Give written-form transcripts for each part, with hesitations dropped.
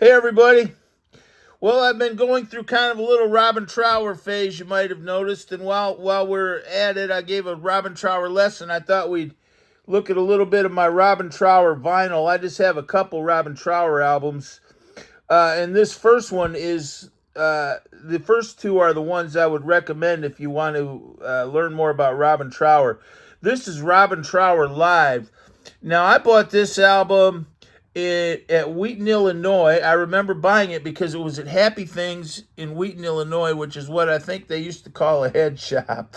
Hey everybody. Well, I've been going through kind of a little Robin Trower phase, you might have noticed, and while we're at it, I gave a Robin Trower lesson. I thought we'd look at a little bit of my Robin Trower vinyl. I just have a couple Robin Trower albums, and this first one is the first two are the ones I would recommend if you want to learn more about Robin Trower. This is Robin Trower Live. Now, I bought this album at Wheaton, Illinois. I remember buying it because it was at Happy Things in Wheaton, Illinois, which is what I think they used to call a head shop.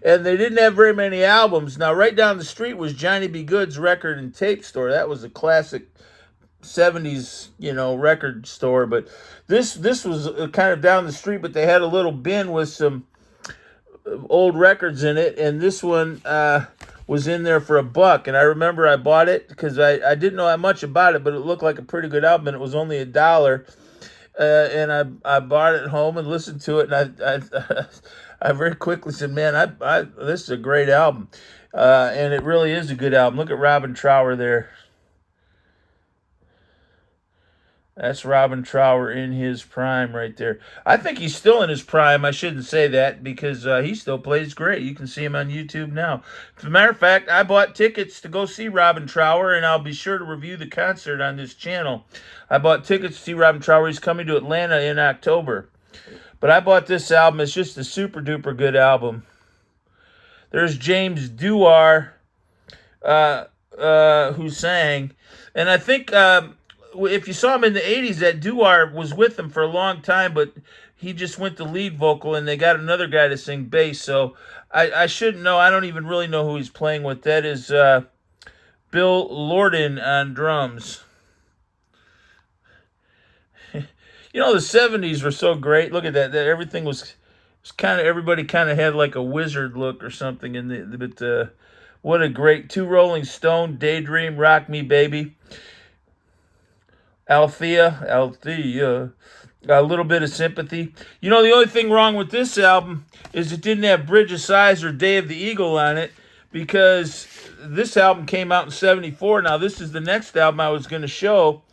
And they didn't have very many albums. Now, right down the street was Johnny B. Good's record and tape store. That was a classic 70s, record store. But this was kind of down the street, but they had a little bin with some old records in it, and this one was in there for $1. And I remember I bought it because I didn't know that much about it, but it looked like a pretty good album, and it was only $1. And I bought it home and listened to it, and I very quickly said, "Man, this is a great album," and it really is a good album. Look at Robin Trower there. That's Robin Trower in his prime right there. I think he's still in his prime. I shouldn't say that because he still plays great. You can see him on YouTube now. As a matter of fact, I bought tickets to go see Robin Trower, and I'll be sure to review the concert on this channel. I bought tickets to see Robin Trower. He's coming to Atlanta in October. But I bought this album. It's just a super duper good album. There's James Dewar, who sang. And I think if you saw him in the 80s, that Dewar was with them for a long time, but he just went to lead vocal, and they got another guy to sing bass. So I shouldn't know. I don't even really know who he's playing with. That is Bill Lorden on drums. The 70s were so great. Look at that. Everything was kind of, everybody kind of had like a wizard look or something. But what a great two Rolling Stone, Daydream, Rock Me Baby. Althea, a little bit of Sympathy. The only thing wrong with this album is it didn't have Bridge of Sighs or Day of the Eagle on it, because this album came out in 74. Now, this is the next album I was going to show,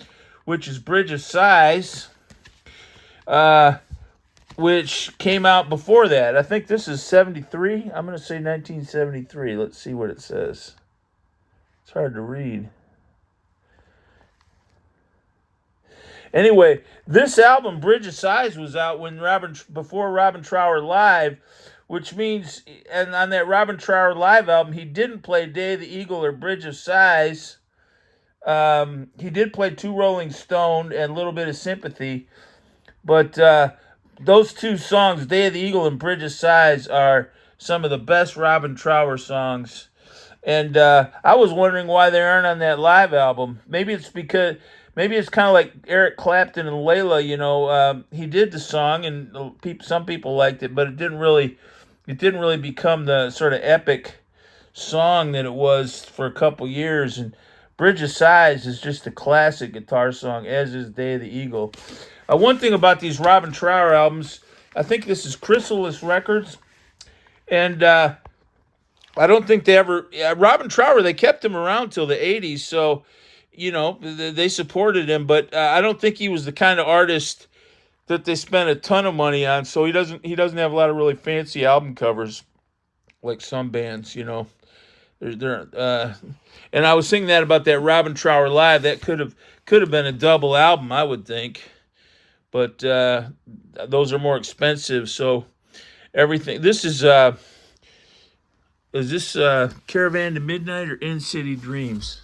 which is Bridge of Sighs, which came out before that. I think this is 73. I'm going to say 1973. Let's see what it says. It's hard to read. Anyway, this album, Bridge of Sighs, was out before Robin Trower Live, which means, and on that Robin Trower Live album, he didn't play Day of the Eagle or Bridge of Sighs. He did play two Rolling Stone and a little bit of Sympathy, but those two songs, Day of the Eagle and Bridge of Sighs, are some of the best Robin Trower songs. And I was wondering why they aren't on that live album. Maybe it's kind of like Eric Clapton and Layla. He did the song, and some people liked it, but it didn't really become the sort of epic song that it was for a couple years. And Bridge of Sighs is just a classic guitar song, as is Day of the Eagle. One thing about these Robin Trower albums, I think this is Chrysalis Records, and I don't think they ever... Robin Trower, they kept him around till the 80s, so... they supported him, but I don't think he was the kind of artist that they spent a ton of money on. So he doesn't have a lot of really fancy album covers like some bands. And I was thinking that about that Robin Trower Live. That could have been a double album, I would think, but those are more expensive. So everything. This is this Caravan to Midnight or In City Dreams?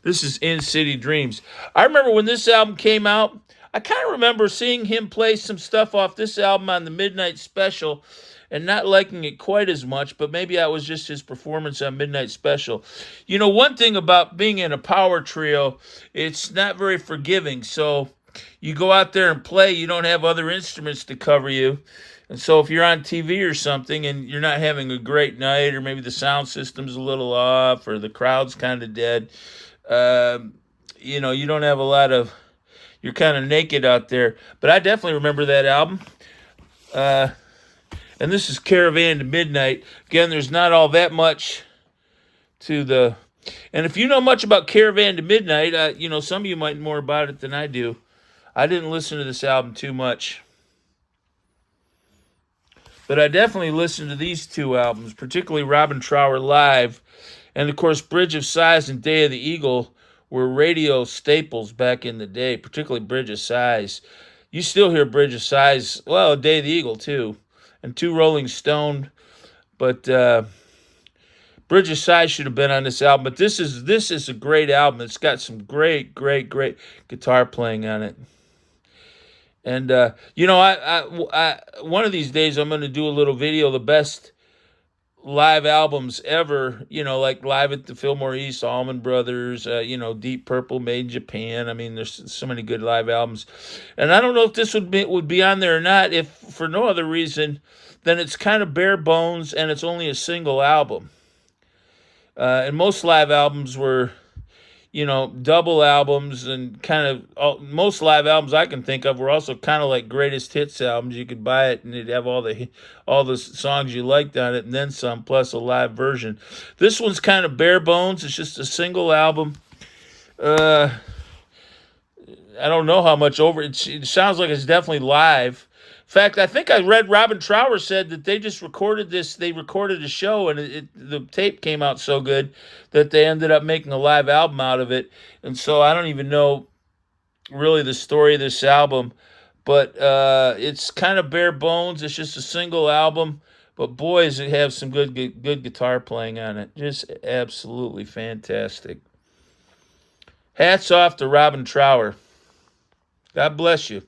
This is In City Dreams. I remember when this album came out, I kind of remember seeing him play some stuff off this album on the Midnight Special and not liking it quite as much, but maybe that was just his performance on Midnight Special. One thing about being in a power trio, it's not very forgiving. So you go out there and play, you don't have other instruments to cover you. And so if you're on TV or something and you're not having a great night, or maybe the sound system's a little off or the crowd's kind of dead, you don't have a lot of... You're kind of naked out there. But I definitely remember that album. And this is Caravan to Midnight. Again, there's not all that much to And if you know much about Caravan to Midnight, some of you might know more about it than I do. I didn't listen to this album too much, but I definitely listened to these two albums, particularly Robin Trower Live, and of course Bridge of Sighs and Day of the Eagle were radio staples back in the day, particularly Bridge of Sighs. You still hear Bridge of Sighs, well, Day of the Eagle too, and two Rolling Stone, but Bridge of Sighs should have been on this album. But this is a great album. It's got some great guitar playing on it. And one of these days I'm going to do a little video, the best live albums ever. Like Live at the Fillmore East, Allman Brothers. Deep Purple, Made in Japan. I mean, there's so many good live albums, and I don't know if this would be on there or not, if for no other reason than it's kind of bare bones and it's only a single album. And most live albums were double albums, and most live albums I can think of were also kind of like greatest hits albums. You could buy it and it'd have all the songs you liked on it and then some, plus a live version. This one's kind of bare bones. It's just a single album. Uh, I don't know how much over it sounds like. It's definitely live. In fact, I think I read Robin Trower said that they just recorded this. They recorded a show, and the tape came out so good that they ended up making a live album out of it. And so I don't even know really the story of this album, but it's kind of bare bones. It's just a single album, but boys, it have some good guitar playing on it. Just absolutely fantastic. Hats off to Robin Trower. God bless you.